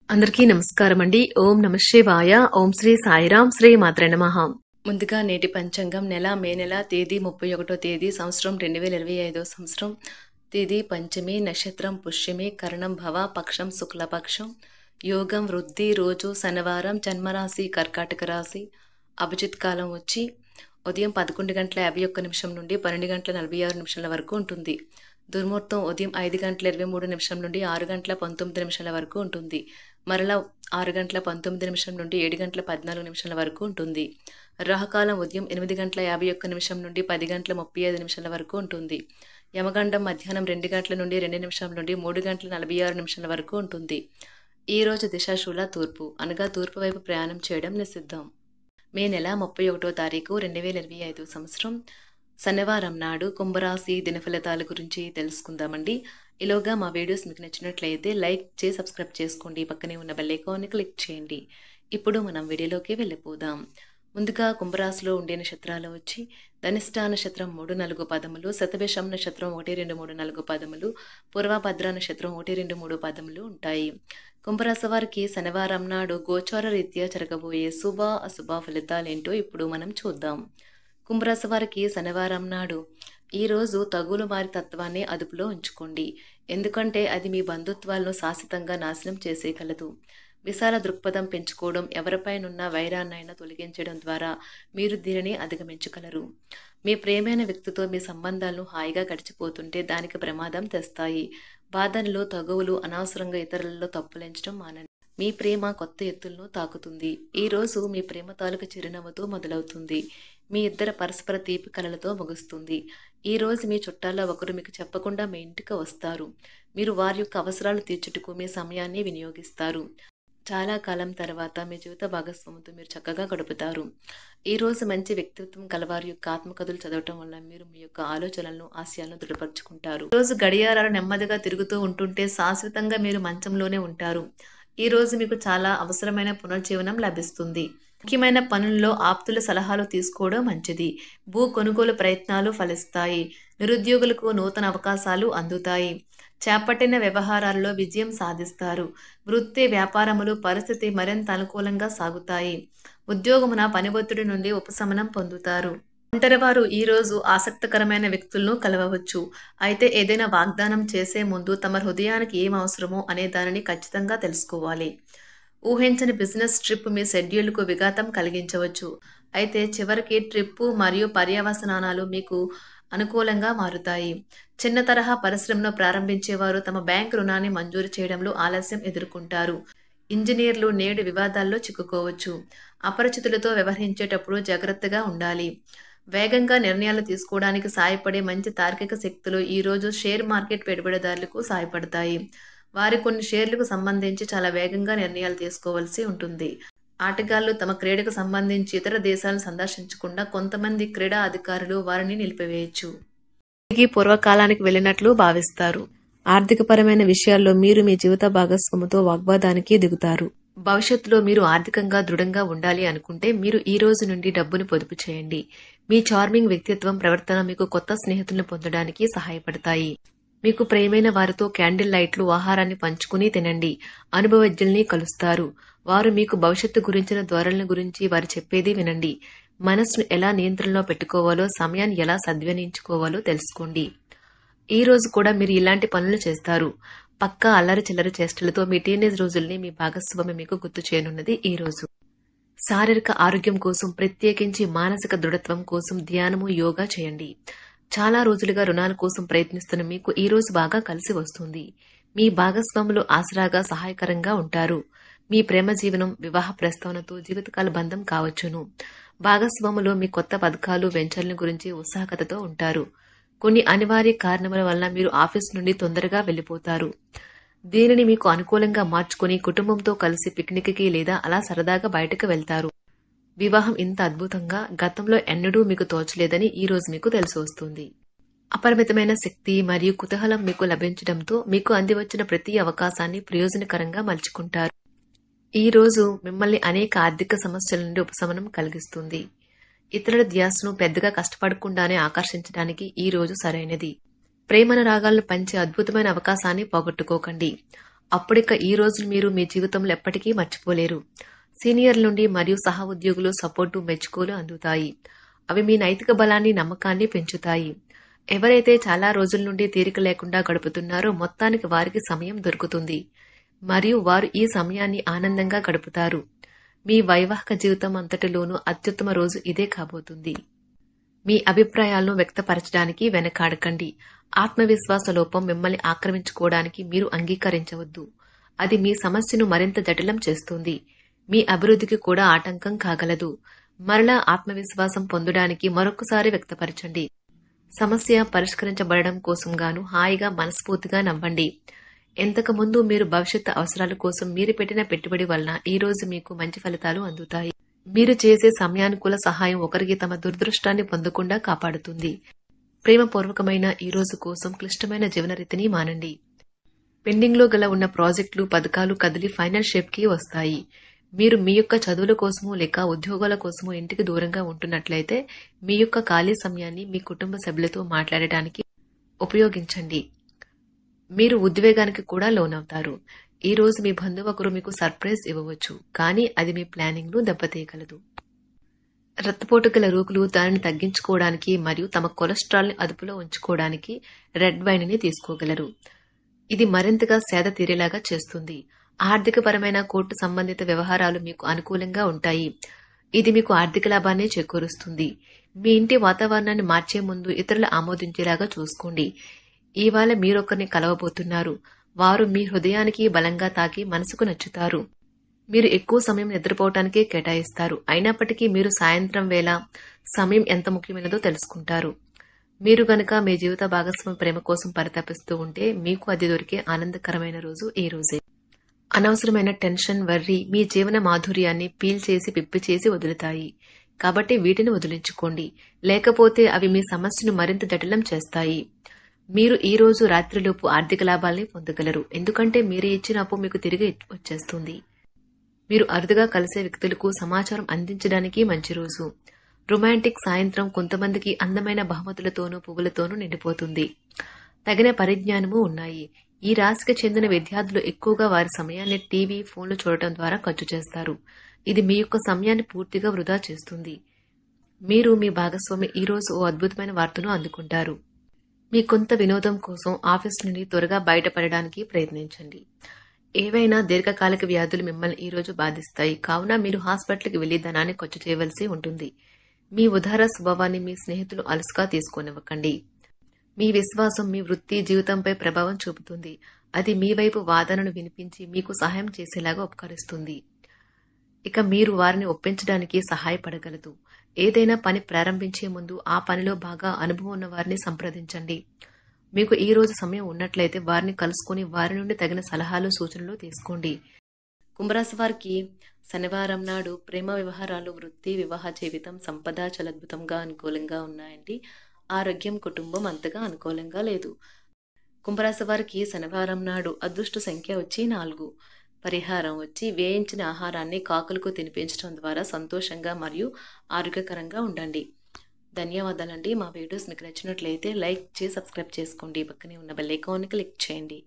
అందరికీ నమస్కారం అండి. ఓం నమః శివాయ. ఓం శ్రీ సాయిరాం. శ్రీ మాత్రే నమః. ముందుగా నేటి పంచాంగం మే నెల తేదీ 31వ తేదీ సంవత్సరం 2025 సంవత్సరం. తేదీ పంచమి, నక్షత్రం పుష్యమి, కరణం భవ, పక్షం శుక్లపక్షం, యోగం వృద్ధి, రోజు శనివారం, జన్మరాశి కర్కాటక రాశి. అభిజిత్ కాలం వచ్చి ఉదయం 11:51 నుండి 12:46 వరకు ఉంటుంది. దుర్ముహూర్తం ఉదయం 5:23 నుండి 6:19 వరకు ఉంటుంది. మరలా 6:19 నుండి 7:14 వరకు ఉంటుంది. రాహుకాలం ఉదయం 8:51 నుండి 10:35 వరకు ఉంటుంది. యమగండం మధ్యాహ్నం 2 గంటల నుండి 2 నిమిషం నుండి 3:46 వరకు ఉంటుంది. ఈ రోజు దిశాశూల తూర్పు, అనగా తూర్పు వైపు ప్రయాణం చేయడం నిషిద్ధం. మే నెల 31వ తారీఖు 2025 సంవత్సరం శనివారం నాడు కుంభరాశి దినఫలితాల గురించి తెలుసుకుందామండి. ఈలోగా మా వీడియోస్ మీకు నచ్చినట్లయితే లైక్ చేసి సబ్స్క్రైబ్ చేసుకోండి. పక్కనే ఉన్న బెల్ ఐకాన్ని క్లిక్ చేయండి. ఇప్పుడు మనం వీడియోలోకి వెళ్ళిపోదాం. ముందుగా కుంభరాశిలో ఉండే నక్షత్రాలు వచ్చి ధనిష్ట నక్షత్రం 3-4 పదములు, శతభిషం నక్షత్రం 1-2-3-4 పదములు, పూర్వభద్ర నక్షత్రం 1-2-3 పదములు ఉంటాయి. కుంభరాశి వారికి శనివారం నాడు గోచార రీత్యా జరగబోయే శుభ అశుభ ఫలితాలేంటో ఇప్పుడు మనం చూద్దాం. కుంభరాశి వారికి శనివారం నాడు ఈరోజు తగులు మారి తత్వాన్ని అదుపులో ఉంచుకోండి. ఎందుకంటే అది మీ బంధుత్వాలను శాశ్వతంగా నాశనం చేసేయగలదు. విశాల దృక్పథం పెంచుకోవడం, ఎవరిపైనున్న వైరాన్నైనా తొలగించడం ద్వారా మీరు దీనిని అధిగమించగలరు. మీ ప్రేమైన వ్యక్తితో మీ సంబంధాలను హాయిగా గడిచిపోతుంటే దానికి ప్రమాదం తెస్తాయి. బాధలు, తగువులు, అనవసరంగా ఇతరులలో తప్పులెంచడం మానండి. మీ ప్రేమ కొత్త ఎత్తులను తాకుతుంది. ఈ రోజు మీ ప్రేమ తాలూకు చిరునవ్వుతో మొదలవుతుంది. మీ ఇద్దరు పరస్పర తీపి కలలతో ముగుస్తుంది. ఈ రోజు మీ చుట్టాల్లో ఒకరు మీకు చెప్పకుండా మీ ఇంటికి వస్తారు. మీరు వారి యొక్క అవసరాలు తీర్చుటకు మీ సమయాన్ని వినియోగిస్తారు. చాలా కాలం తర్వాత మీ జీవిత భాగస్వామితో మీరు చక్కగా గడుపుతారు. ఈ రోజు మంచి వ్యక్తిత్వం కలవారి యొక్క ఆత్మకథలు చదవటం వల్ల మీరు మీ యొక్క ఆలోచనలను, ఆశయాలను దృఢపరుచుకుంటారు. ఈ రోజు గడియారాలు నెమ్మదిగా తిరుగుతూ ఉంటుంటే శాశ్వతంగా మీరు మంచంలోనే ఉంటారు. ఈ రోజు మీకు చాలా అవసరమైన పునర్జీవనం లభిస్తుంది. ముఖ్యమైన పనుల్లో ఆప్తుల సలహాలు తీసుకోవడం మంచిది. భూ కొనుగోలు ప్రయత్నాలు ఫలిస్తాయి. నిరుద్యోగులకు నూతన అవకాశాలు అందుతాయి. చేపట్టిన వ్యవహారాల్లో విజయం సాధిస్తారు. వృత్తి వ్యాపారములు పరిస్థితి మరింత అనుకూలంగా సాగుతాయి. ఉద్యోగమున పని ఒత్తిడి నుండి ఉపశమనం పొందుతారు. ఒంటరివారు ఈ రోజు ఆసక్తికరమైన వ్యక్తులను కలవవచ్చు. అయితే ఏదైనా వాగ్దానం చేసే ముందు తమ హృదయానికి ఏం అవసరమో అనే దానిని ఖచ్చితంగా తెలుసుకోవాలి. ఊహించని బిజినెస్ ట్రిప్ మీ షెడ్యూల్కు విఘాతం కలిగించవచ్చు. అయితే చివరికి ట్రిప్పు మరియు పర్యవసానాలు మీకు అనుకూలంగా మారుతాయి. చిన్న తరహా పరిశ్రమను ప్రారంభించేవారు తమ బ్యాంకు రుణాన్ని మంజూరు చేయడంలో ఆలస్యం ఎదుర్కొంటారు. ఇంజనీర్లు నేడు వివాదాల్లో చిక్కుకోవచ్చు. అపరిచితులతో వ్యవహరించేటప్పుడు జాగ్రత్తగా ఉండాలి. వేగంగా నిర్ణయాలు తీసుకోవడానికి సాయపడే మంచి తార్కిక శక్తులు ఈ రోజు షేర్ మార్కెట్ పెట్టుబడిదారులకు సాయపడతాయి. వారి కొన్ని షేర్లకు సంబంధించి చాలా వేగంగా నిర్ణయాలు తీసుకోవాల్సి ఉంటుంది. ఆటగాళ్లు తమ క్రీడకు సంబంధించి ఇతర దేశాలను సందర్శించకుండా కొంతమంది క్రీడా అధికారులు వారిని నిలిపివేయచ్చు. తిరిగి పూర్వకాలానికి వెళ్ళినట్లు భావిస్తారు. ఆర్థికపరమైన విషయాల్లో మీరు మీ జీవిత భాగస్వామితో వాగ్వాదానికి దిగుతారు. భవిష్యత్తులో మీరు ఆర్థికంగా దృఢంగా ఉండాలి అనుకుంటే మీరు ఈ రోజు నుండి డబ్బును పొదుపు చేయండి. మీ చార్మింగ్ వ్యక్తిత్వం, ప్రవర్తన మీకు కొత్త స్నేహితులను పొందడానికి సహాయపడతాయి. మీకు ప్రియమైన వారితో క్యాండిల్ లైట్లు, ఆహారాన్ని పంచుకుని తినండి. అనుభవజ్ఞుల్ని కలుస్తారు. వారు మీకు భవిష్యత్తు గురించిన ధోరణుల గురించి వారు చెప్పేది వినండి. మనస్సును ఎలా నియంత్రణలో పెట్టుకోవాలో, సమయాన్ని ఎలా సద్వినియోగించుకోవాలో తెలుసుకోండి. ఈ రోజు కూడా మీరు ఇలాంటి పనులు చేస్తారు. పక్కా అల్లరి చిల్లరి చేష్టలతో మీ టీనేజ్ రోజుల్ని మీ భాగస్వామి మీకు గుర్తు చేయనున్నది ఈ రోజు. శారీరక ఆరోగ్యం కోసం, ప్రత్యేకించి మానసిక దృఢత్వం కోసం ధ్యానము, యోగా చేయండి. చాలా రోజులుగా రుణాల కోసం ప్రయత్నిస్తున్న మీకు ఈ రోజు బాగా కలిసి వస్తుంది. మీ భాగస్వాములు ఆసరాగా, సహాయకరంగా ఉంటారు. మీ ప్రేమ జీవనం, వివాహ ప్రస్తావనతో జీవితకాల బంధం కావచ్చును. భాగస్వాములు మీ కొత్త పథకాలు, వెంచర్ల గురించి ఉత్సాహకతతో ఉంటారు. కొన్ని అనివార్య కారణముల వలన మీరు ఆఫీస్ నుండి తొందరగా వెళ్లిపోతారు. దీనిని మీకు అనుకూలంగా మార్చుకుని కుటుంబంతో కలిసి పిక్నిక్కి లేదా అలా సరదాగా బయటకు వెళ్తారు. వివాహం ఇంత అద్భుతంగా గతంలో ఎన్నడూ మీకు తోచలేదని ఈ రోజు మీకు తెలిసి వస్తుంది. అపరిమితమైన శక్తి మరియు కుతూహలం మీకు లభించడంతో మీకు అందివచ్చిన ప్రతి అవకాశాన్ని ప్రయోజనకరంగా మలుచుకుంటారు. ఈ రోజు మిమ్మల్ని అనేక ఆర్థిక సమస్యల నుండి ఉపశమనం కలిగిస్తుంది. ఇతరుల ధ్యాసను పెద్దగా కష్టపడకుండానే ఆకర్షించడానికి ఈ రోజు సరైనది. ప్రేమన రాగాలను పంచే అద్భుతమైన అవకాశాన్ని పోగొట్టుకోకండి. అప్పుడిక ఈ రోజులు మీరు మీ జీవితంలో ఎప్పటికీ మర్చిపోలేరు. సీనియర్ల నుండి మరియు సహ ఉద్యోగులు సపోర్టు మెచ్చుకోలు అందుతాయి. అవి మీ నైతిక బలాన్ని నమ్మకాన్ని పెంచుతాయి. ఎవరైతే చాలా రోజుల నుండి తీరిక లేకుండా గడుపుతున్నారో మొత్తానికి వారికి సమయం దొరుకుతుంది మరియు వారు ఈ సమయాన్ని ఆనందంగా గడుపుతారు. మీ వైవాహిక జీవితం అంతటిలోనూ అత్యుత్తమ రోజు ఇదే కాబోతుంది. మీ అభిప్రాయాలను వ్యక్తపరచడానికి వెనకాడకండి. ఆత్మవిశ్వాస లోపం మిమ్మల్ని ఆక్రమించుకోవడానికి మీరు అంగీకరించవద్దు. అది మీ సమస్యను మరింత జటిలం చేస్తుంది. మీ అభివృద్ధికి కూడా ఆటంకం కాగలదు. మరలా ఆత్మవిశ్వాసం పొందడానికి మరొకసారి వ్యక్తపరచండి. సమస్య పరిష్కరించబడడం కోసం గాను హాయిగా మనస్ఫూర్తిగా నవ్వండి. ఇంతకుముందు మీరు భవిష్యత్తు అవసరాల కోసం మీరు పెట్టిన పెట్టుబడి వలన ఈ రోజు మీకు మంచి ఫలితాలు అందుతాయి. మీరు చేసే సమయానుకూల సహాయం ఒకరికి తమ దురదృష్టాన్ని పొందకుండా కాపాడుతుంది. ప్రేమపూర్వకమైన ఈ రోజు కోసం క్లిష్టమైన జీవనరీతిని మానండి. పెండింగ్లో గల ఉన్న ప్రాజెక్టులు పథకాలు కదిలి ఫైనల్ షేప్కి వస్తాయి. మీరు మీ యొక్క చదువుల కోసమో లేక ఉద్యోగాల కోసమో ఇంటికి దూరంగా ఉంటున్నట్లయితే మీ యొక్క ఖాళీ సమయాన్ని మీ కుటుంబ సభ్యులతో మాట్లాడటానికి ఉపయోగించండి. మీరు ఉద్వేగానికి కూడా లోనవుతారు. ఈ రోజు మీ బంధువు ఒకరు మీకు సర్ప్రైజ్ ఇవ్వవచ్చు, కానీ అది మీ ప్లానింగ్ ను దెబ్బతీయగలదు. రక్తపోటు గల రోగులు దానిని తగ్గించుకోవడానికి మరియు తమ కొలెస్ట్రాల్ ని అదుపులో ఉంచుకోవడానికి రెడ్ వైన్ ని తీసుకోగలరు. ఇది మరింతగా సేద తీరేలాగా చేస్తుంది. ఆర్థికపరమైన కోర్టు సంబంధిత వ్యవహారాలు మీకు అనుకూలంగా ఉంటాయి. ఇది మీకు ఆర్థిక లాభాన్ని చేకూరుస్తుంది. మీ ఇంటి వాతావరణాన్ని మార్చే ముందు ఇతరులు ఆమోదించేలాగా చూసుకోండి. ఇవాళ మీరొకరిని కలవబోతున్నారు. వారు మీ హృదయానికి బలంగా తాకి మనసుకు నచ్చుతారు. మీరు ఎక్కువ సమయం నిద్రపోవటానికే కేటాయిస్తారు. అయినప్పటికీ మీరు సాయంత్రం వేళ సమయం ఎంత ముఖ్యమైనదో తెలుసుకుంటారు. మీరు గనక మీ జీవిత భాగస్వామి ప్రేమ కోసం పరితపిస్తూ ఉంటే మీకు అది దొరికే ఆనందకరమైన రోజు ఈ రోజే. అనవసరమైన టెన్షన్, వర్రీ మీ జీవన మాధుర్యాన్ని పీల్ చేసి పిప్పి చేసి వదులుతాయి. కాబట్టి వీటిని వదిలించుకోండి, లేకపోతే అవి మీ సమస్యను మరింత జటిలం చేస్తాయి. మీరు ఈ రోజు రాత్రిలోపు ఆర్థిక లాభాల్ని పొందగలరు, ఎందుకంటే మీరు ఇచ్చిన అప్పు మీకు తిరిగి వచ్చేస్తుంది. మీరు అరుదుగా కలిసే వ్యక్తులకు సమాచారం అందించడానికి మంచి రోజు. రొమాంటిక్ సాయంత్రం కొంతమందికి అందమైన బహుమతులతోనూ పువ్వులతోనూ నిండిపోతుంది. తగిన పరిజ్ఞానము ఉన్నాయి. ఈ రాశికి చెందిన విద్యార్థులు ఎక్కువగా వారి సమయాన్ని టీవీ, ఫోన్లు చూడటం ద్వారా ఖర్చు చేస్తారు. ఇది మీ యొక్క సమయాన్ని పూర్తిగా వృధా చేస్తుంది. మీరు మీ భాగస్వామి ఈ రోజు ఓ అద్భుతమైన వార్తను అందుకుంటారు. మీ కొంత వినోదం కోసం ఆఫీస్ నుండి త్వరగా బయటపడడానికి ప్రయత్నించండి. ఏవైనా దీర్ఘకాలిక వ్యాధులు మిమ్మల్ని ఈ రోజు బాధిస్తాయి, కావున మీరు హాస్పిటల్కి వెళ్లి ధనాన్ని ఖర్చు చేయవలసి ఉంటుంది. మీ ఉదార స్వభావాన్ని మీ స్నేహితులు అలసుగా తీసుకోనివ్వకండి. మీ విశ్వాసం మీ వృత్తి జీవితంపై ప్రభావం చూపుతుంది. అది మీ వైపు వాదనను వినిపించి మీకు సహాయం చేసేలాగా ఉపకరిస్తుంది. ఇక మీరు వారిని ఒప్పించడానికి సహాయపడగలదు. ఏదైనా పని ప్రారంభించే ముందు ఆ పనిలో బాగా అనుభవం ఉన్న వారిని సంప్రదించండి. మీకు ఈ రోజు సమయం ఉన్నట్లయితే వారిని కలుసుకుని వారి నుండి తగిన సలహాలు, సూచనలు తీసుకోండి. కుంభరాశి వారికి శనివారం నాడు ప్రేమ వ్యవహారాలు, వృత్తి, వివాహ జీవితం, సంపద చాలా అద్భుతంగా అనుకూలంగా ఉన్నాయండి. ఆరోగ్యం, కుటుంబం అంతగా అనుకూలంగా లేదు. కుంభరాశి వారికి శనివారం నాడు అదృష్ట సంఖ్య వచ్చి 4. పరిహారం వచ్చి వేయించిన ఆహారాన్ని కాకులకు తినిపించడం ద్వారా సంతోషంగా మరియు ఆరోగ్యకరంగా ఉండండి. ధన్యవాదాలండి. మా వీడియోస్ మీకు నచ్చినట్లయితే లైక్ చేసి సబ్స్క్రైబ్ చేసుకోండి. పక్కనే ఉన్న బెల్ ఐకాన్ని క్లిక్ చేయండి.